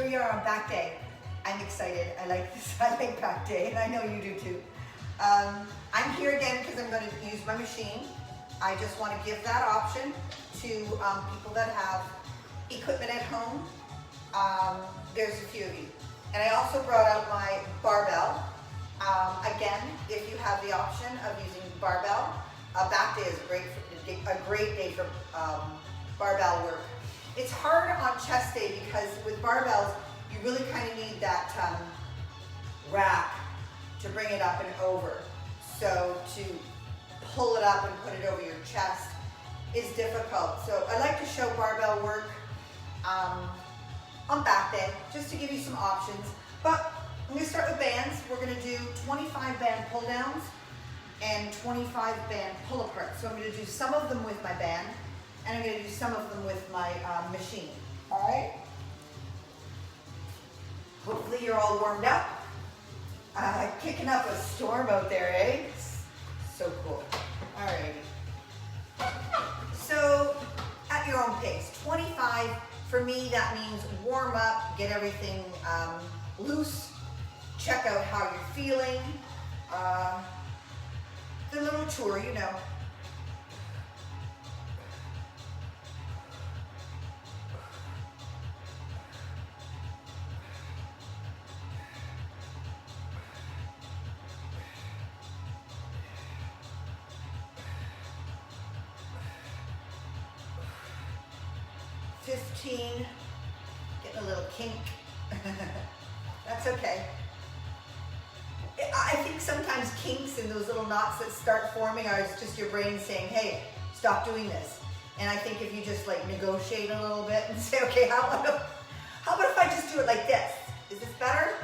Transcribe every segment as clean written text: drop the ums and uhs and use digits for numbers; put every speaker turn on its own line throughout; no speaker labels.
we are on back day. I'm excited. I like this. I like back day, and I know you do too. I'm here again because I'm going to use my machine. I just want to give that option to people that have equipment at home. There's a few of you. And I also brought out my barbell. Again, if you have the option of using barbell, back day is a great day for barbell work. It's hard on chest day because with barbells, you really kind of need that rack to bring it up and over. So to pull it up and put it over your chest is difficult. So I like to show barbell work on back day, just to give you some options. But I'm going to start with bands. We're going to do 25 band pull downs and 25 band pull aparts. So I'm going to do some of them with my band, and I'm going to do some of them with my machine. All right? Hopefully you're all warmed up. Kicking up a storm out there, eh? So cool. All righty. So at your own pace, 25. For me, that means warm up, get everything loose, check out how you're feeling. The little tour, you know. Getting a little kink. That's okay. I think sometimes kinks and those little knots that start forming are just your brain saying, hey, stop doing this. And I think if you just like negotiate a little bit and say, okay, how about if I just do it like this? Is this better?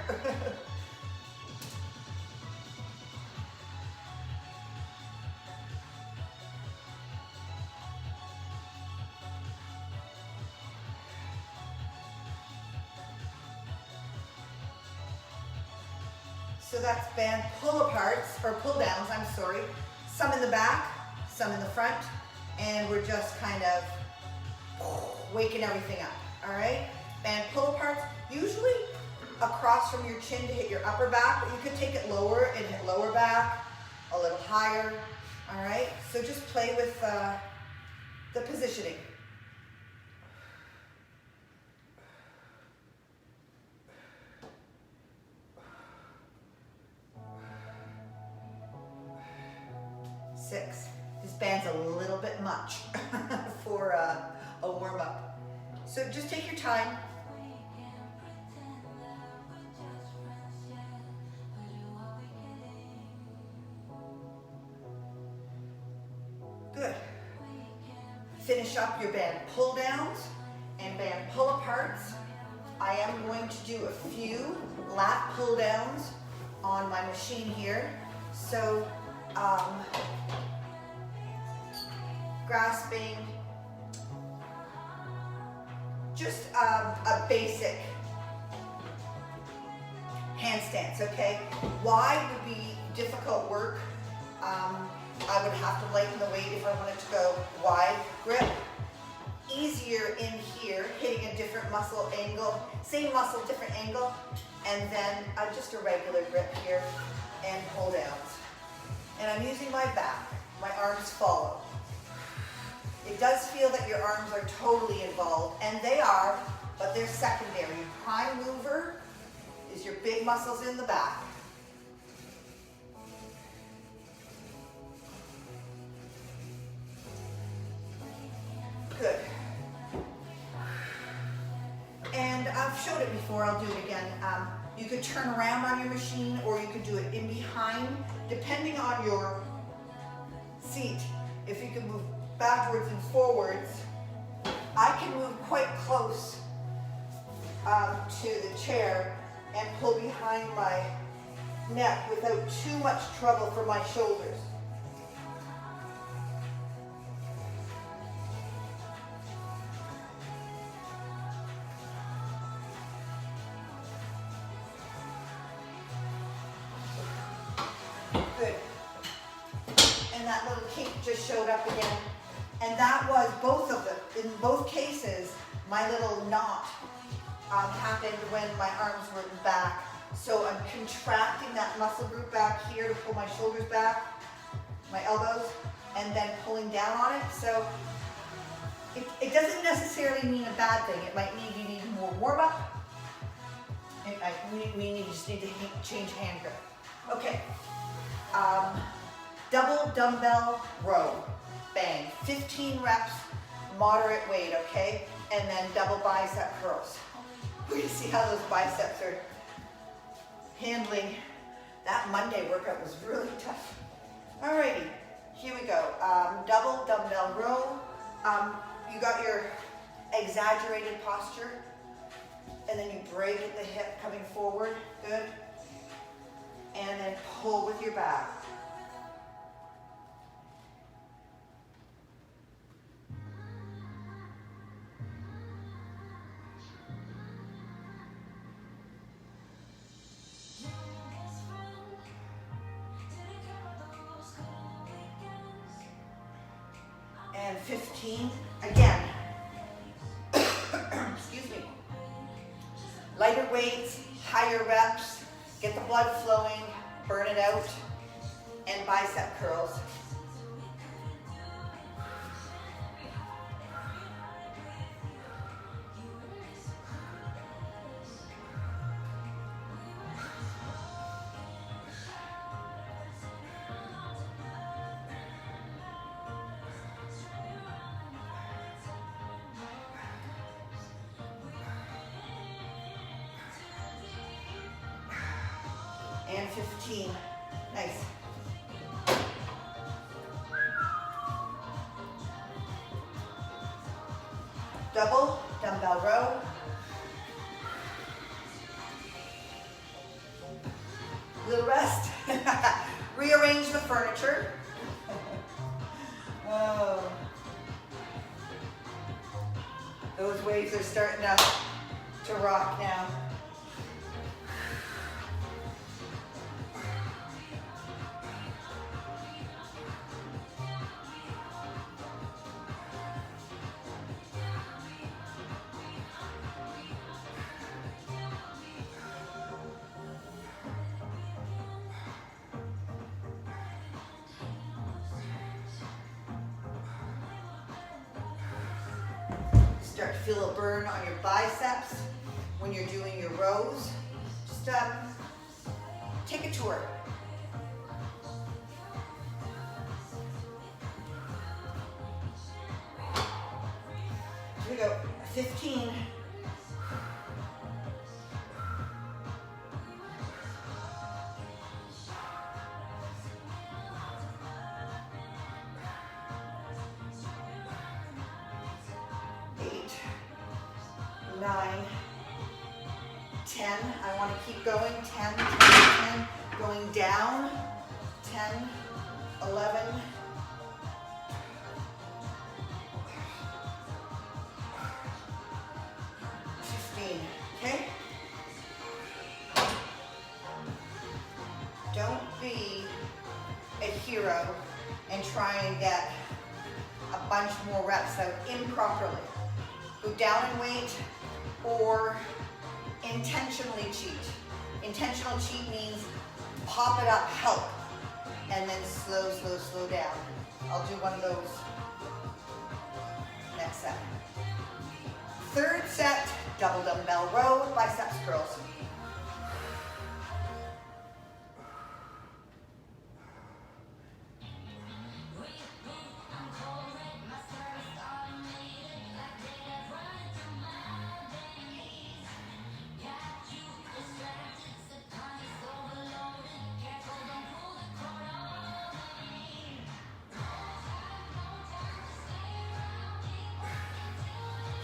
So that's band pull aparts, or pull downs, I'm sorry. Some in the back, some in the front, and we're just kind of waking everything up, all right? Band pull aparts, usually across from your chin to hit your upper back, but you could take it lower and hit lower back, a little higher, all right? So just play with the positioning. This band's a little bit much for a warm-up. So just take your time. Good. Finish up your band pull downs and band pull aparts. I am going to do a few lat pull downs on my machine here. So grasping, just a basic handstands, okay? Wide would be difficult work. I would have to lighten the weight if I wanted to go wide grip. Easier in here, hitting a different muscle angle, same muscle, different angle, and then just a regular grip here and pull downs. And I'm using my back, my arms follow. It does feel that your arms are totally involved, and they are, but they're secondary. Your prime mover is your big muscles in the back. Good. And I've showed it before, I'll do it again. You could turn around on your machine, or you could do it in behind, depending on your seat. If you can move backwards and forwards, I can move quite close to the chair and pull behind my neck without too much trouble for my shoulders. Good. And that little kink just showed up again. And that was both of them. In both cases, my little knot happened when my arms were back. So I'm contracting that muscle group back here to pull my shoulders back, my elbows, and then pulling down on it. So it doesn't necessarily mean a bad thing. It might mean you need more warm up. We just need to change hand grip. Okay. Double dumbbell row. Bang. 15 reps, moderate weight, okay? And then double bicep curls. We're gonna see how those biceps are handling. That Monday workout was really tough. Alrighty, here we go. Double dumbbell row. You got your exaggerated posture, and then you break at the hip coming forward. Good. And then pull with your back. And 15, again, excuse me, lighter weights, higher reps, get the blood flowing, burn it out, and bicep curls. And 15. Nice. Double dumbbell row. Little rest. Rearrange the furniture. Oh. Those waves are starting to rock now. Start to feel a burn on your biceps when you're doing your rows. Just take a tour. Here we go. 15. I want to keep going. 10, 10, going down. 10, 11, 15. Okay? Don't be a hero and try and get a bunch more reps out improperly. Go down in weight or intentionally cheat. Intentional cheat means pop it up, help, and then slow, slow, slow down. I'll do one of those next set. Third set, double dumbbell row, biceps curls.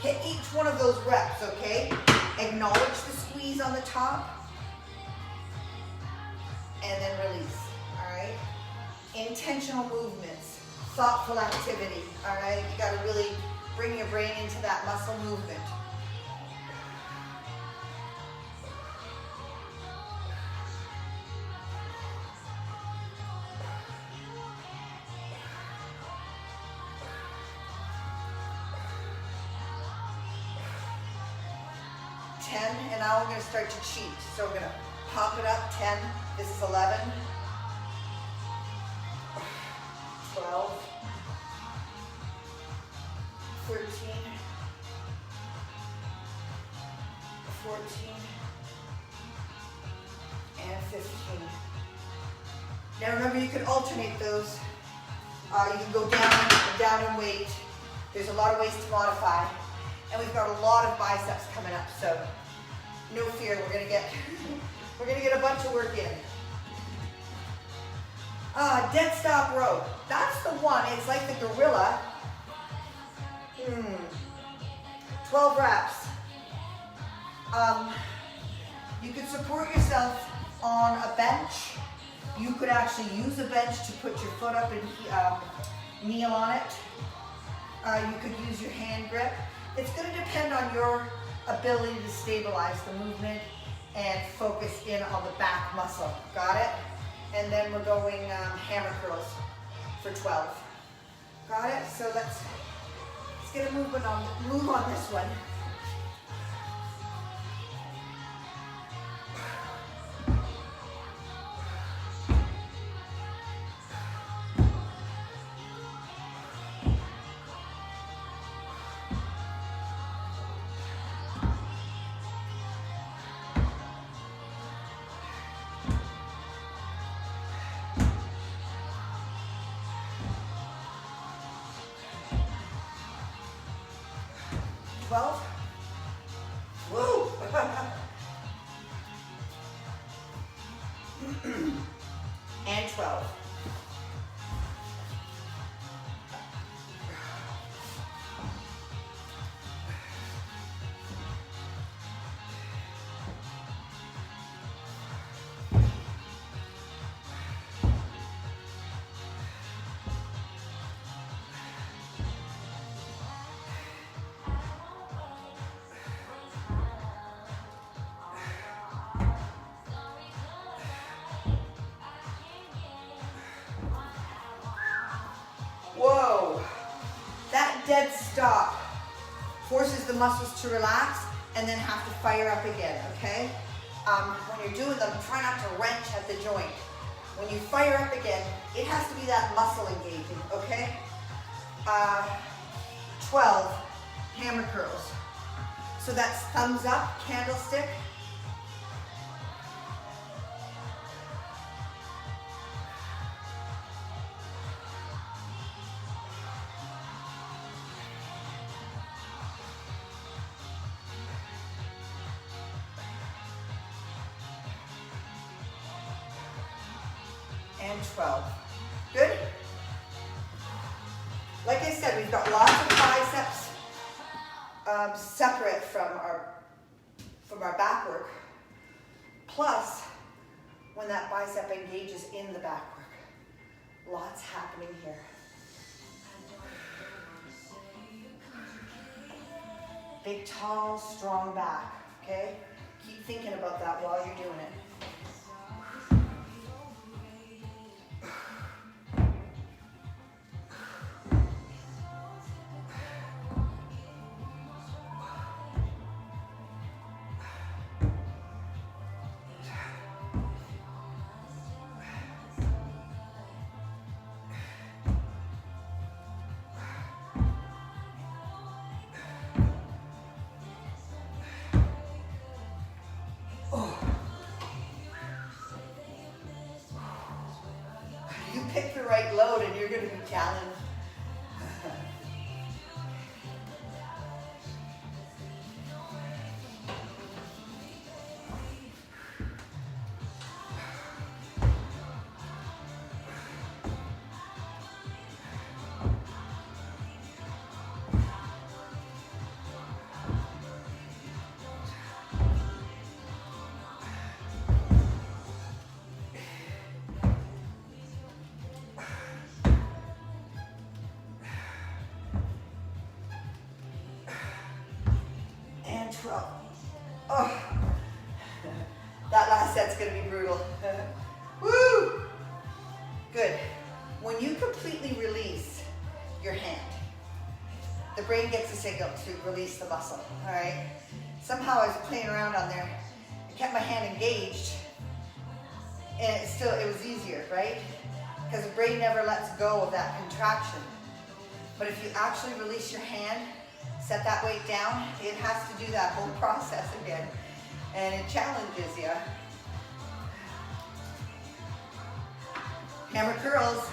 Hit each one of those reps, okay? Acknowledge the squeeze on the top, and then release, all right? Intentional movements, thoughtful activity, all right? You gotta really bring your brain into that muscle movement. 10, and now we're going to start to cheat. So we're going to pop it up, 10, this is 11, 12, 13, 14, and 15. Now remember, you can alternate those. You can go down in weight. There's a lot of ways to modify. And we've got a lot of biceps coming up, so no fear, we're gonna get a bunch of work in. Dead stop row. That's the one. It's like the gorilla. 12 reps. You could support yourself on a bench. You could actually use a bench to put your foot up and kneel on it. You could use your hand grip. It's going to depend on your ability to stabilize the movement and focus in on the back muscle. Got it? And then we're going hammer curls for 12. Got it? So let's get a move on this one. Woo! And 12. Whoa, that dead stop forces the muscles to relax and then have to fire up again, okay? When you're doing them, try not to wrench at the joint. When you fire up again, it has to be that muscle engaging, okay? 12 hammer curls. So that's thumbs up, candlestick. And 12. Good? Like I said, we've got lots of biceps separate from our back work. Plus, when that bicep engages in the back work, lots happening here. Big, tall, strong back, okay? Keep thinking about that while you're doing it. Pick the right load and you're going to be challenged. Oh, that last set's going to be brutal. Woo! Good. When you completely release your hand, the brain gets a signal to release the muscle, all right? Somehow I was playing around on there. I kept my hand engaged, and it was easier, right? Because the brain never lets go of that contraction. But if you actually release your hand, set that weight down, it has to do that whole process again. And it challenges you. Hammer curls.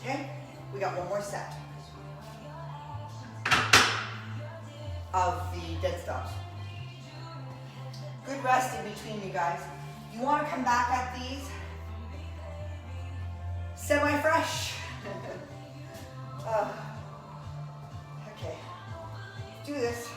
Okay, we got one more set of the dead stops. Good rest in between, you guys. You want to come back at these semi-fresh. Okay, do this.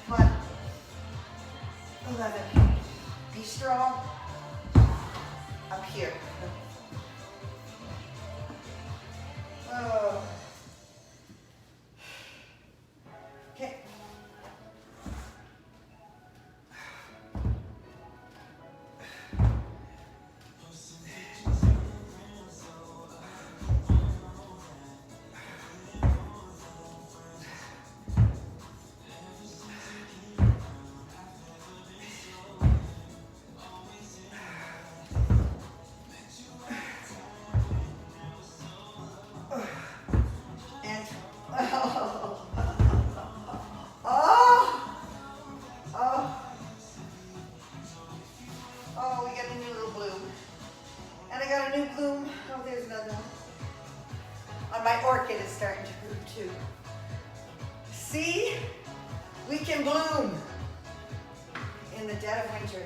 Come on. 11. Be strong. Up here. Oh. Okay. Orchid is starting to bloom too. See? We can bloom in the dead of winter.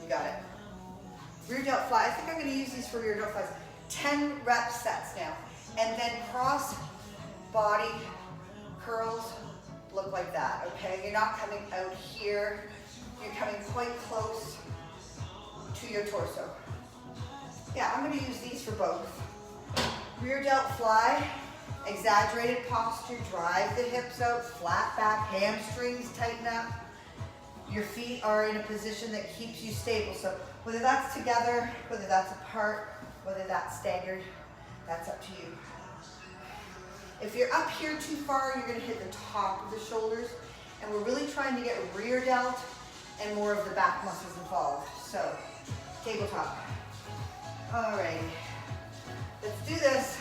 You got it. Rear Delt Fly. I think I'm going to use these for Rear Delt Flies. 10 rep sets now. And then cross body curls look like that, okay? You're not coming out here. You're coming quite close to your torso. Yeah, I'm going to use these for both. Rear Delt Fly. Exaggerated posture. Drive the hips out. Flat back. Hamstrings tighten up. Your feet are in a position that keeps you stable. So whether that's together, whether that's apart, whether that's staggered, that's up to you. If you're up here too far, you're going to hit the top of the shoulders. And we're really trying to get rear delt and more of the back muscles involved. So tabletop. All right, let's do this.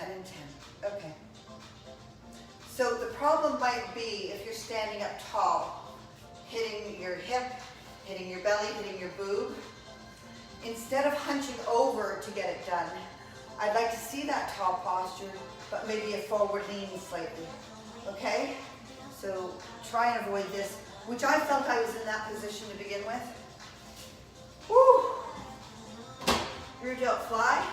And 10. Okay. So the problem might be if you're standing up tall, hitting your hip, hitting your belly, hitting your boob. Instead of hunching over to get it done, I'd like to see that tall posture, but maybe a forward lean slightly, okay? So try and avoid this, which I felt I was in that position to begin with. Woo! Rear Delt Fly.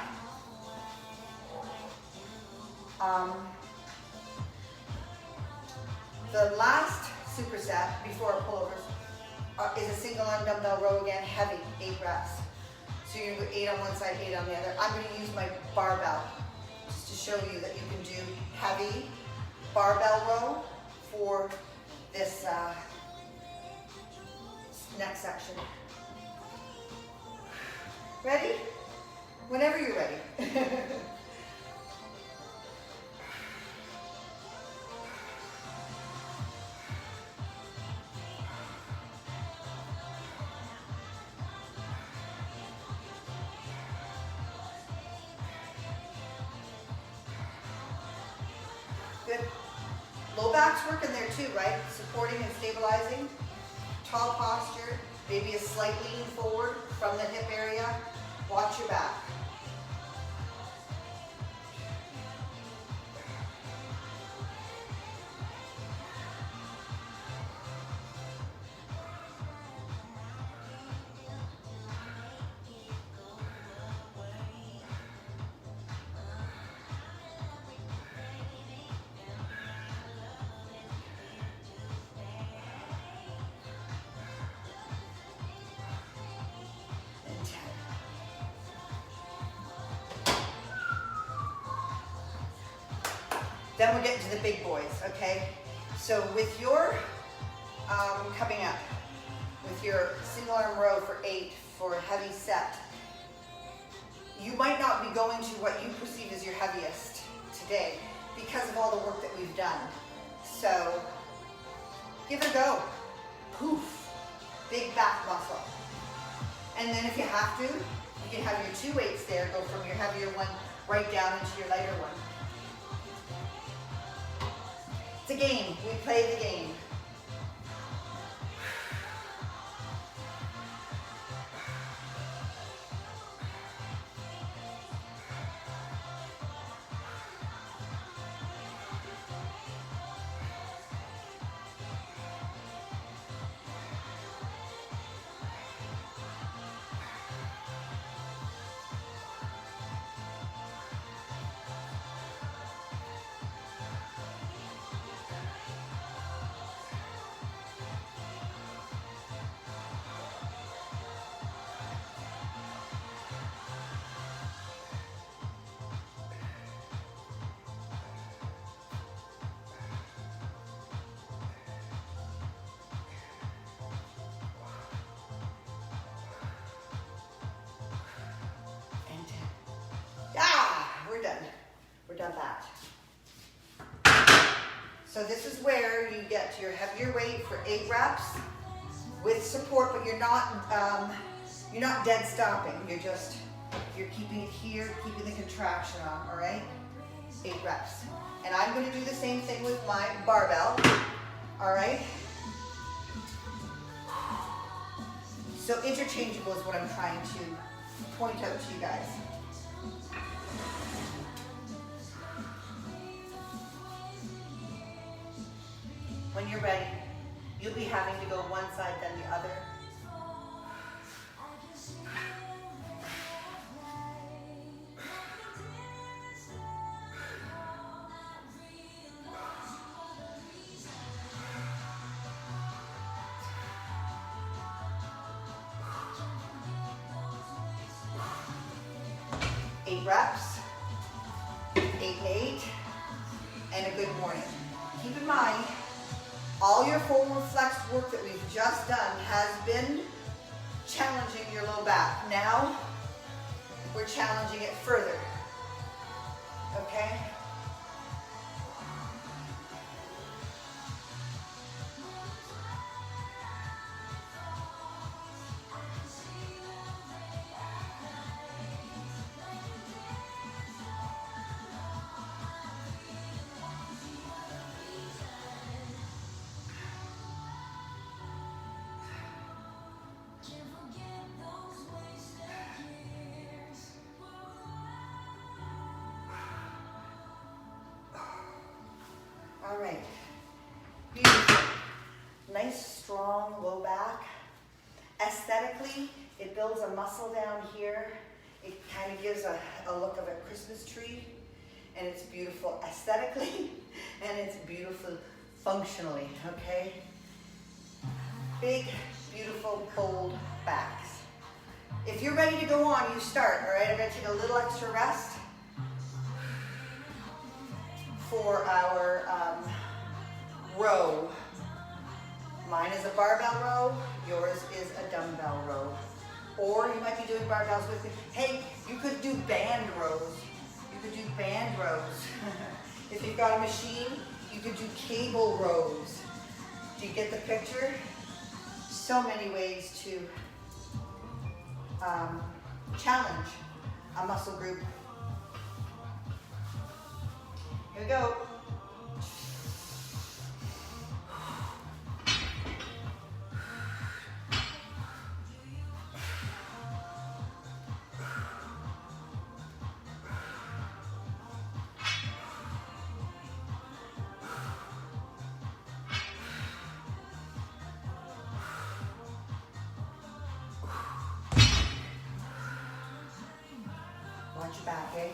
The last superset before our pullovers is a single arm dumbbell row again, heavy, 8 reps. So you're going to go 8 on one side, 8 on the other. I'm going to use my barbell just to show you that you can do heavy barbell row for this next section. Ready? Whenever you're ready. Good. Low back's working there too, right? Supporting and stabilizing. Tall posture, maybe a slight lean forward from the hip area. Watch your back. Then we're getting to the big boys, okay? So with your, coming up, with your single arm row for 8 for a heavy set, you might not be going to what you perceive as your heaviest today because of all the work that we've done. So give it a go. Poof, big back muscle. And then if you have to, you can have your 2 weights there, go from your heavier one right down into your lighter one. It's a game. We play the game. We're done. We're done that. So this is where you get your heavier weight for 8 reps with support, but you're not dead stopping. You're keeping it here, keeping the contraction on, all right? 8 reps. And I'm going to do the same thing with my barbell, all right? So interchangeable is what I'm trying to point out to you guys. When you're ready, you'll be having to go one side then the other. Eight reps, 8 and 8, and a good morning. Keep in mind, all your forward flexed work that we've just done has been challenging your low back. Now, we're challenging it further, okay? All right. Beautiful. Nice, strong low back. Aesthetically, it builds a muscle down here. It kind of gives a look of a Christmas tree. And it's beautiful aesthetically, and it's beautiful functionally, okay? Big, beautiful, bold backs. If you're ready to go on, you start, all right? I'm gonna take a little extra rest for our row. Mine is a barbell row, yours is a dumbbell row. Or you might be doing barbells with me. Hey, you could do band rows. You could do band rows. If you've got a machine, you could do cable rows. Do you get the picture? So many ways to challenge a muscle group. Here we go. Watch your back, eh?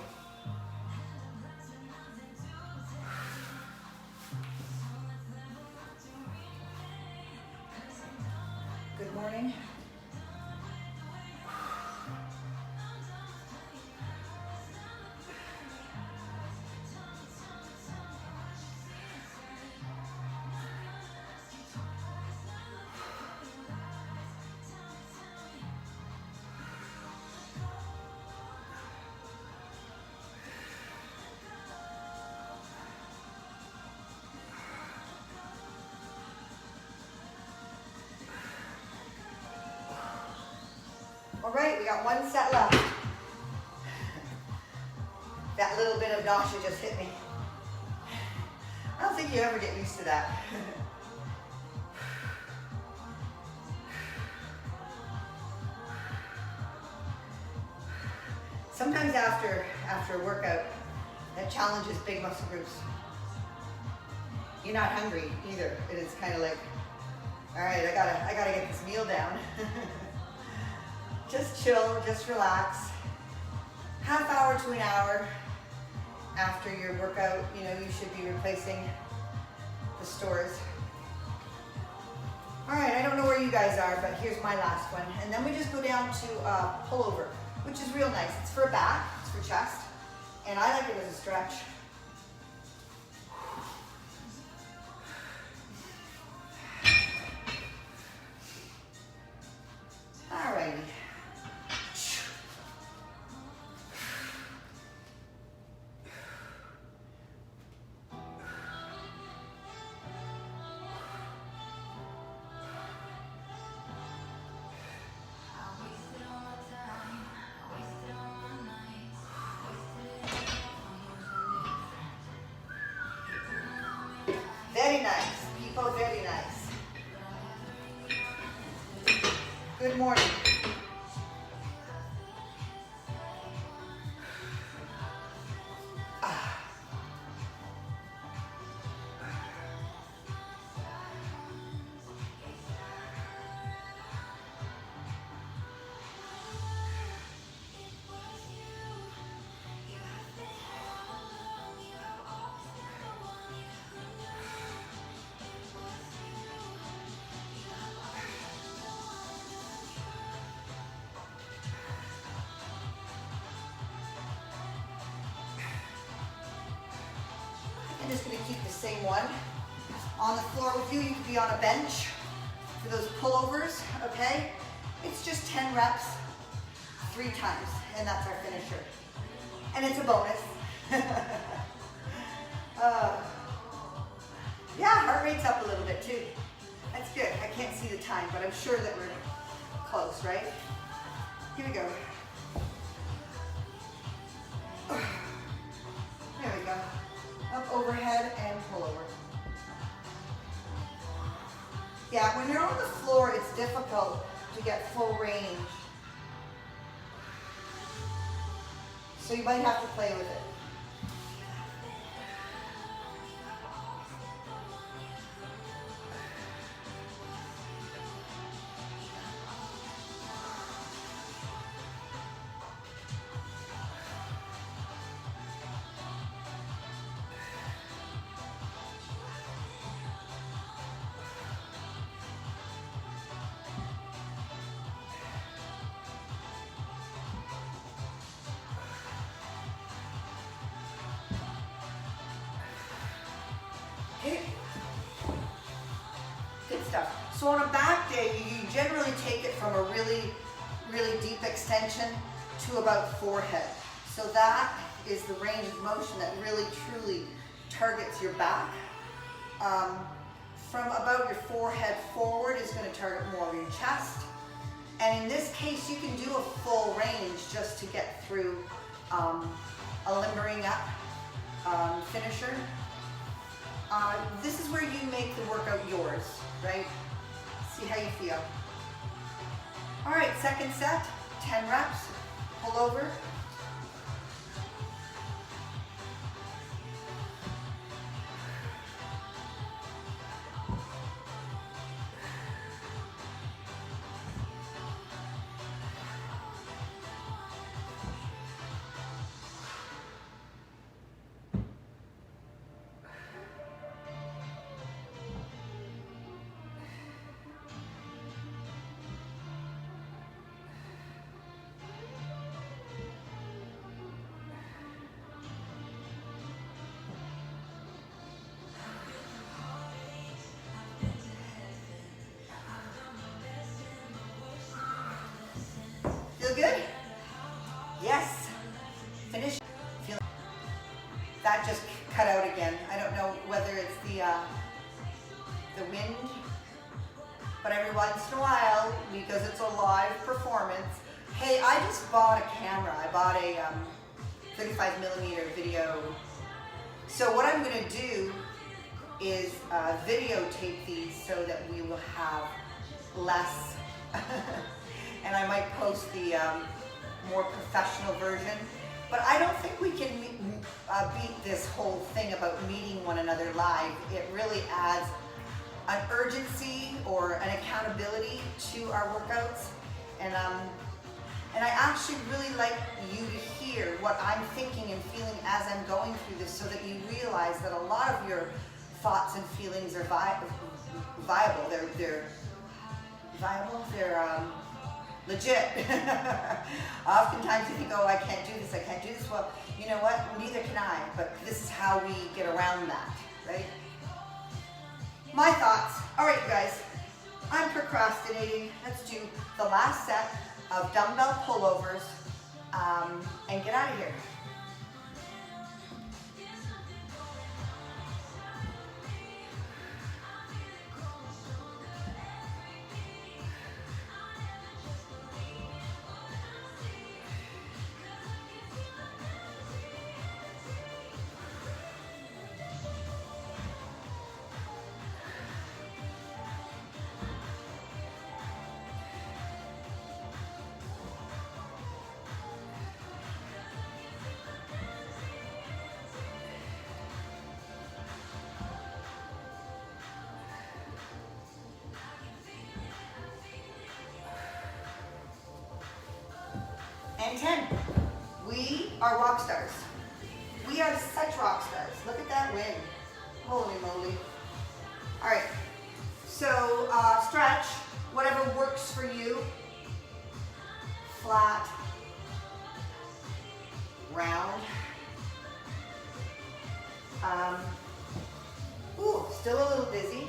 Good morning. All right, we got one set left. That little bit of nausea just hit me. I don't think you ever get used to that. Sometimes after a workout, that challenges big muscle groups. You're not hungry either. It is kind of like, all right, I gotta get this meal down. Just chill, just relax. Half hour to an hour after your workout, you know, you should be replacing the stores. All right, I don't know where you guys are, but here's my last one. And then we just go down to pullover, which is real nice. It's for back, it's for chest, and I like it as a stretch. All righty. Very nice, people, very nice. Good morning. I'm just going to keep the same one on the floor with you. You could be on a bench for those pullovers, okay? It's just 10 reps, 3 times, and that's our finisher. And it's a bonus. Yeah, heart rate's up a little bit too. That's good. I can't see the time, but I'm sure that we're close, right? Here we go. There we go. Up overhead and pull over. Yeah, when you're on the floor, it's difficult to get full range. So you might have to play with it. So on a back day, you generally take it from a really, really deep extension to about forehead. So that is the range of motion that really, truly targets your back. From about your forehead forward is going to target more of your chest. And in this case, you can do a full range just to get through a limbering up finisher. This is where you make the workout yours, right? See how you feel. All right, second set, 10 reps, pull over. Feel good? Yes. Finish. Feel that just cut out again. I don't know whether it's the wind, but every once in a while, because it's a live performance. Hey, I just bought a camera. I bought a 35mm video. So what I'm going to do is videotape these so that we will have less. And I might post the more professional version. But I don't think we can beat this whole thing about meeting one another live. It really adds an urgency or an accountability to our workouts. And I actually really like you to hear what I'm thinking and feeling as I'm going through this, so that you realize that a lot of your thoughts and feelings are viable. They're viable. They're legit. Oftentimes you think, oh, I can't do this, I can't do this. Well, you know what? Neither can I, but this is how we get around that, right? My thoughts. All right, you guys, I'm procrastinating. Let's do the last set of dumbbell pullovers and get out of here. And 10. We are rock stars. We are such rock stars. Look at that wind. Holy moly. All right. So stretch, whatever works for you. Flat, round. Ooh, still a little dizzy.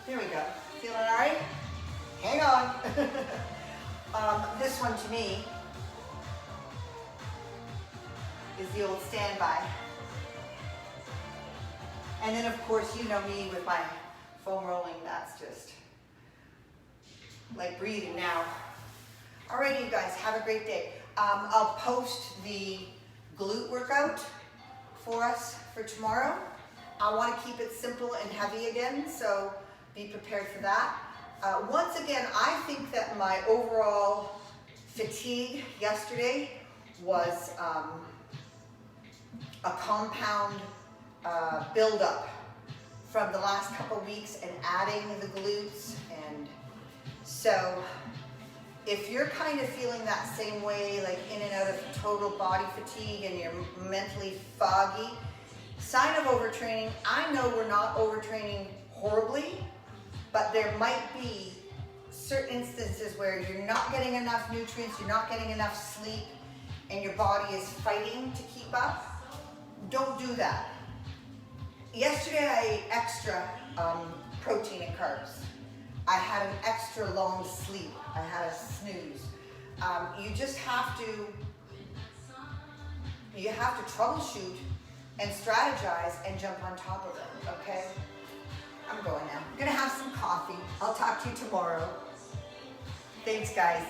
Here we go. Feeling all right? Hang on. This one to me is the old standby. And then of course, you know me with my foam rolling, that's just like breathing now. Alrighty, you guys, have a great day. I'll post the glute workout for us for tomorrow. I want to keep it simple and heavy again, so be prepared for that. Once again, I think that my overall fatigue yesterday was a compound buildup from the last couple weeks and adding the glutes. And so if you're kind of feeling that same way, like in and out of total body fatigue and you're mentally foggy, sign of overtraining. I know we're not overtraining horribly, but there might be certain instances where you're not getting enough nutrients, you're not getting enough sleep, and your body is fighting to keep up. Don't do that. Yesterday I ate extra protein and carbs. I had an extra long sleep. I had a snooze. You just have to, troubleshoot and strategize and jump on top of it, okay? I'm going now. I'm gonna have some coffee. I'll talk to you tomorrow. Thanks, guys.